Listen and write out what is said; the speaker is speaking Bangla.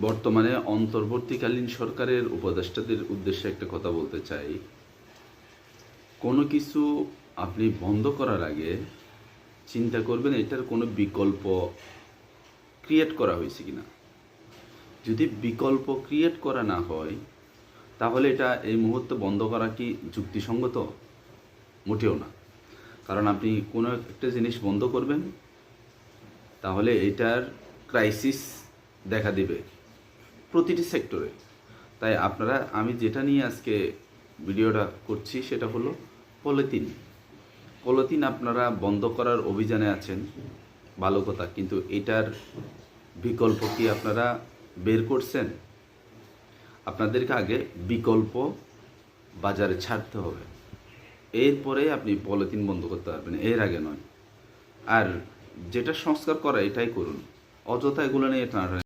বর্তমানে অন্তর্বর্তীকালীন সরকারের উপদেষ্টাদের উদ্দেশ্যে একটা কথা বলতে চাই। কোনো কিছু আপনি বন্ধ করার আগে চিন্তা করবেন এটার কোনো বিকল্প ক্রিয়েট করা হয়েছে কিনা। যদি বিকল্প ক্রিয়েট করা না হয় তাহলে এটা এই মুহূর্তে বন্ধ করা কি যুক্তিসঙ্গত? মোটেও না। কারণ আপনি কোনো একটা জিনিস বন্ধ করবেন তাহলে এটার ক্রাইসিস দেখা দিবে প্রতিটি সেক্টরে। তাই আমি যেটা নিয়ে আজকে ভিডিওটা করছি সেটা হলো পলিথিন। পলিথিন আপনারা বন্ধ করার অভিযানে আছেন, ভালো কথা, কিন্তু এটার বিকল্প কি আপনারা বের করছেন? আপনাদেরকে আগে বিকল্প বাজারে ছাড়তে হবে, এরপরে আপনি পলিথিন বন্ধ করতে পারবেন, এর আগে নয়। আর যেটা সংস্কার করা এটাই করুন, অযথা এগুলো নিয়ে টানাটানি